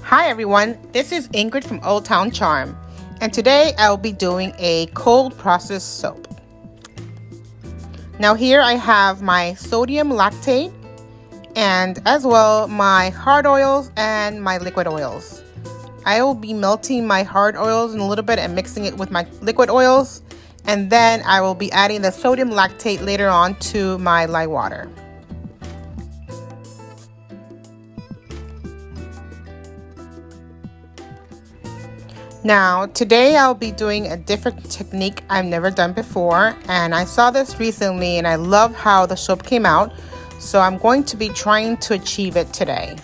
Hi everyone, this is Ingrid from Old Town Charm, and today I'll be doing a cold process soap. Now here I have my sodium lactate and as well my hard oils and my liquid oils. I will be melting my hard oils in a little bit and mixing it with my liquid oils, and then I will be adding the sodium lactate later on to my lye water. Now, today I'll be doing a different technique I've never done before, and I saw this recently and I love how the soap came out, so I'm going to be trying to achieve it today.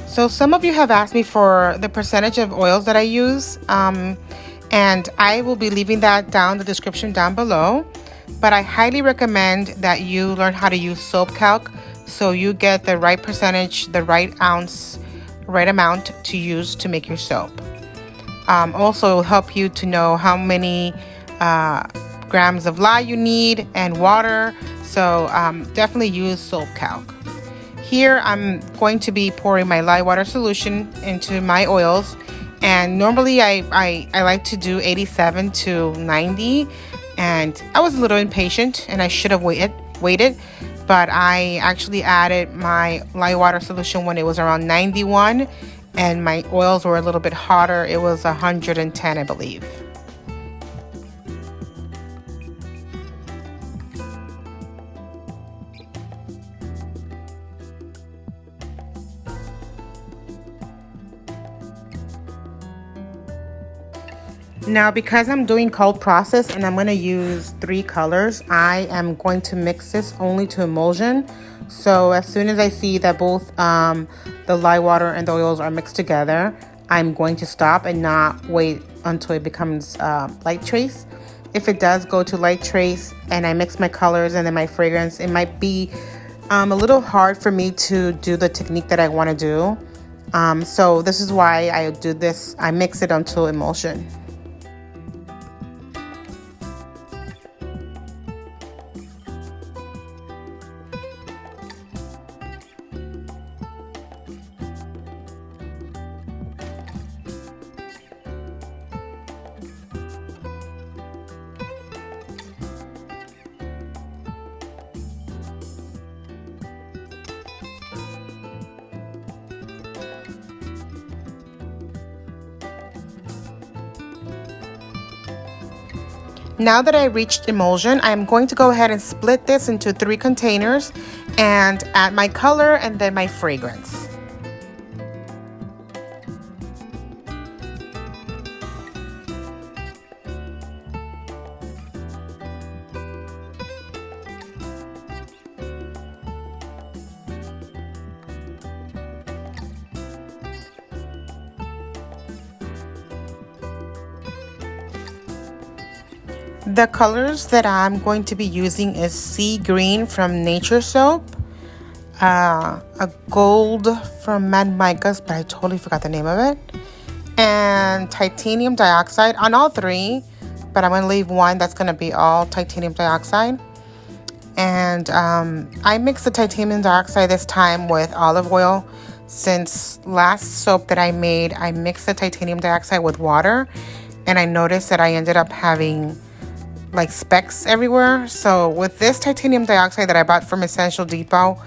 So some of you have asked me for the percentage of oils that I use, and I will be leaving that down in the description down below, but I highly recommend that you learn how to use soap calc so you get the right percentage, the right ounce, right amount to use to make your soap. Also, it will help you to know how many grams of lye you need and water, so definitely use soap calc. Here I'm going to be pouring my lye water solution into my oils, and normally I like to do 87 to 90, and I was a little impatient and I should have waited. But I actually added my lye water solution when it was around 91, and my oils were a little bit hotter. It was 110, I believe. Now, because I'm doing cold process and I'm going to use 3 colors, I am going to mix this only to emulsion. So as soon as I see that both the lye water and the oils are mixed together, I'm going to stop and not wait until it becomes light trace. If it does go to light trace and I mix my colors and then my fragrance, it might be a little hard for me to do the technique that I want to do. So this is why I do this. I mix it until emulsion. Now that I reached emulsion, I'm going to go ahead and split this into 3 containers and add my color and then my fragrance. The colors that I'm going to be using is sea green from Nature Soap, a gold from Mad Mica, but I totally forgot the name of it, and titanium dioxide on all 3, but I'm going to leave one that's going to be all titanium dioxide. And I mixed the titanium dioxide this time with olive oil. Since last soap that I made, I mixed the titanium dioxide with water, and I noticed that I ended up having like specks everywhere. So with this titanium dioxide that I bought from Essential Depot,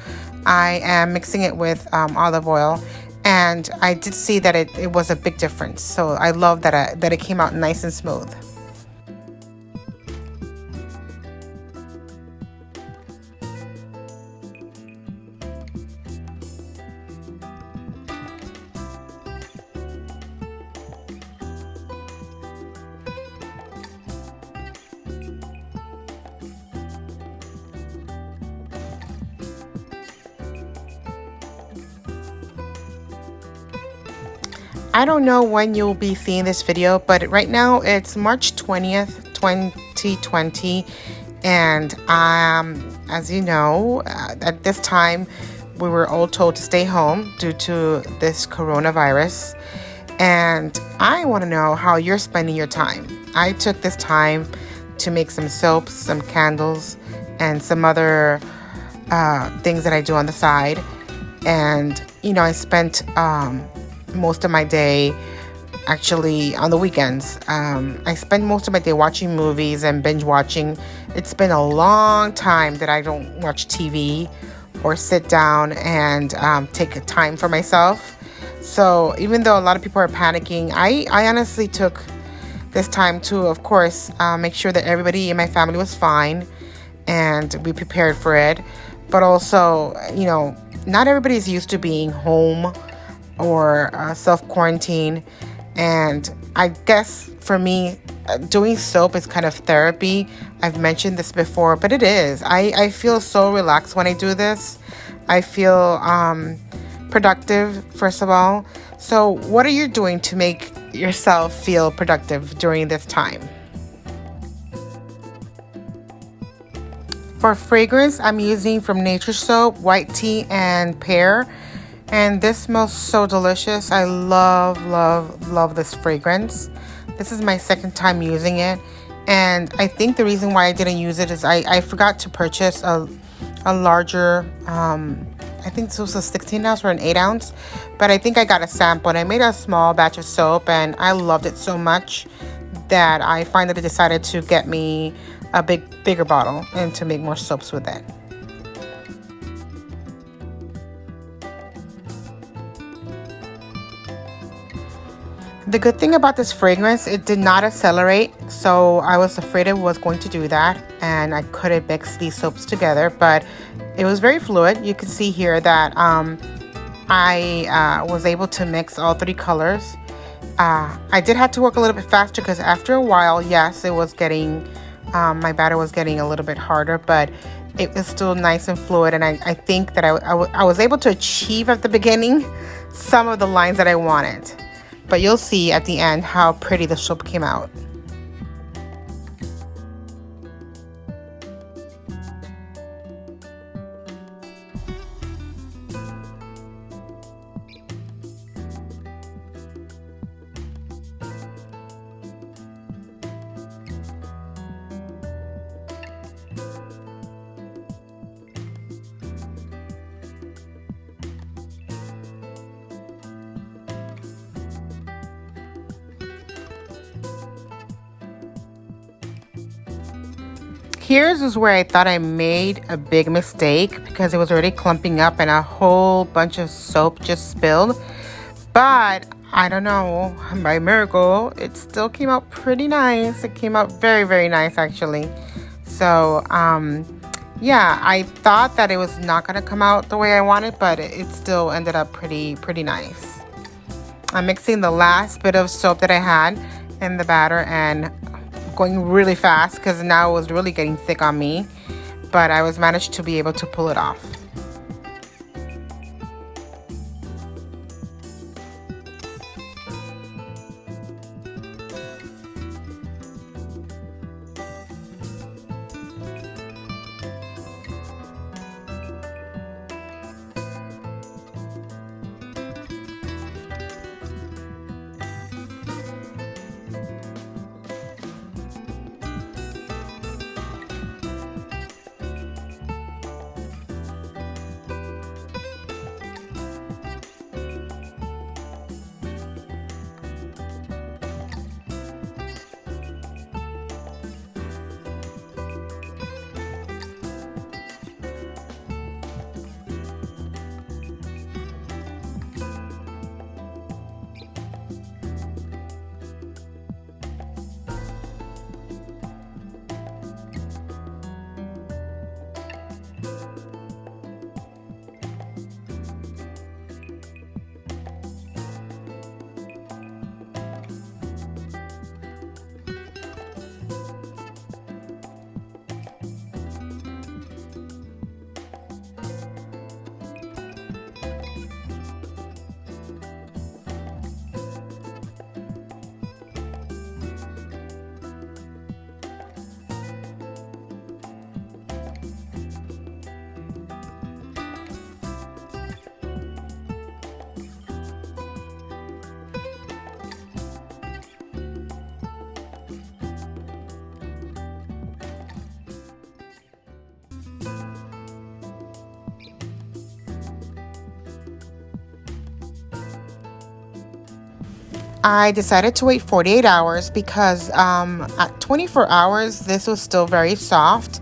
I am mixing it with olive oil, and I did see that it was a big difference. So I love that it came out nice and smooth. I don't know when you'll be seeing this video, but right now it's March 20th, 2020, and as you know, at this time we were all told to stay home due to this coronavirus, and I want to know how you're spending your time. I took this time to make some soaps, some candles, and some other things that I do on the side. And, you know, I spent most of my day actually on the weekends. I spend most of my day watching movies and binge watching. It's been a long time that I don't watch TV or sit down and take a time for myself. So even though a lot of people are panicking, I honestly took this time to, of course, make sure that everybody in my family was fine and we prepared for it. But also, you know, not everybody's used to being home or self-quarantine. And I guess for me, doing soap is kind of therapy. I've mentioned this before, but it is. I feel so relaxed when I do this. I feel productive, first of all. So what are you doing to make yourself feel productive during this time? For fragrance, I'm using from Nature Soap, white tea, and pear. And this smells so delicious. I love this fragrance. This is my second time using it. And I think the reason why I didn't use it is I forgot to purchase a larger, I think this was a 16 ounce or an 8 ounce. But I think I got a sample and I made a small batch of soap and I loved it so much that I finally decided to get me a bigger bottle and to make more soaps with it. The good thing about this fragrance, it did not accelerate, so I was afraid it was going to do that and I couldn't mix these soaps together, but it was very fluid. You can see here that I was able to mix all three colors. I did have to work a little bit faster because after a while, yes, it was getting, my batter was getting a little bit harder, but it was still nice and fluid. And I think that I was able to achieve at the beginning some of the lines that I wanted. But you'll see at the end how pretty the soap came out. Here's is where I thought I made a big mistake because it was already clumping up and a whole bunch of soap just spilled. But I don't know, by miracle, it still came out pretty nice. It came out very nice actually. So yeah, I thought that it was not gonna come out the way I wanted, but it still ended up pretty nice. I'm mixing the last bit of soap that I had in the batter and going really fast because now it was really getting thick on me, but I was managed to be able to pull it off. I decided to wait 48 hours because at 24 hours, this was still very soft.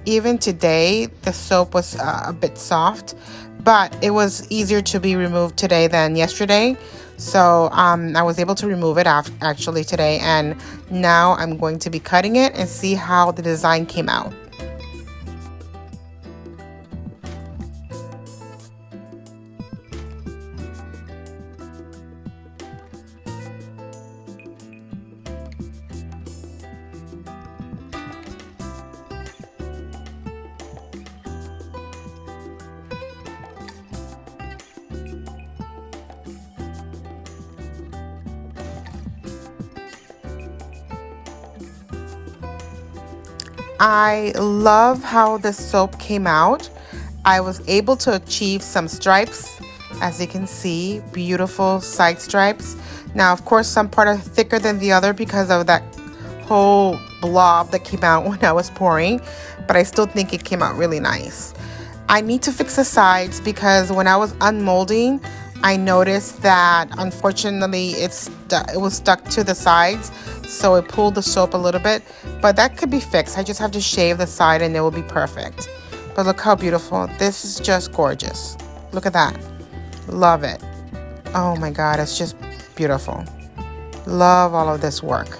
Even today, the soap was a bit soft, but it was easier to be removed today than yesterday. So I was able to remove it actually today, and now I'm going to be cutting it and see how the design came out. I love how the soap came out. I was able to achieve some stripes, as you can see, beautiful side stripes. Now, of course, some part are thicker than the other because of that whole blob that came out when I was pouring, but I still think it came out really nice. I need to fix the sides because when I was unmolding, I noticed that unfortunately it was stuck to the sides, so it pulled the soap a little bit, but that could be fixed. I just have to shave the side and it will be perfect. But look how beautiful. This is just gorgeous. Look at that. Love it. Oh my God, it's just beautiful. Love all of this work.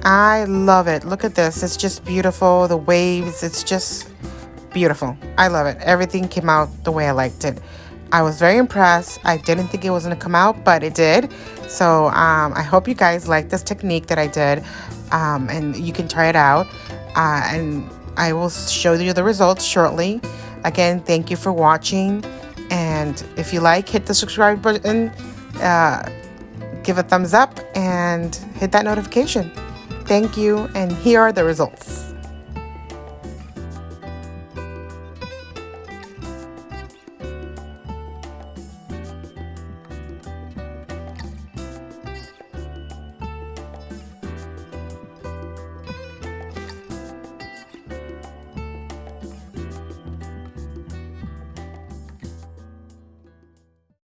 I love it. Look at this. It's just beautiful. The waves, it's just beautiful. I love it. Everything came out the way I liked it. I was very impressed. I didn't think it was going to come out, but it did. So I hope you guys like this technique that I did, and you can try it out. And I will show you the results shortly. Again, thank you for watching. And if you like, hit the subscribe button, give a thumbs up, and hit that notification. Thank you, and here are the results.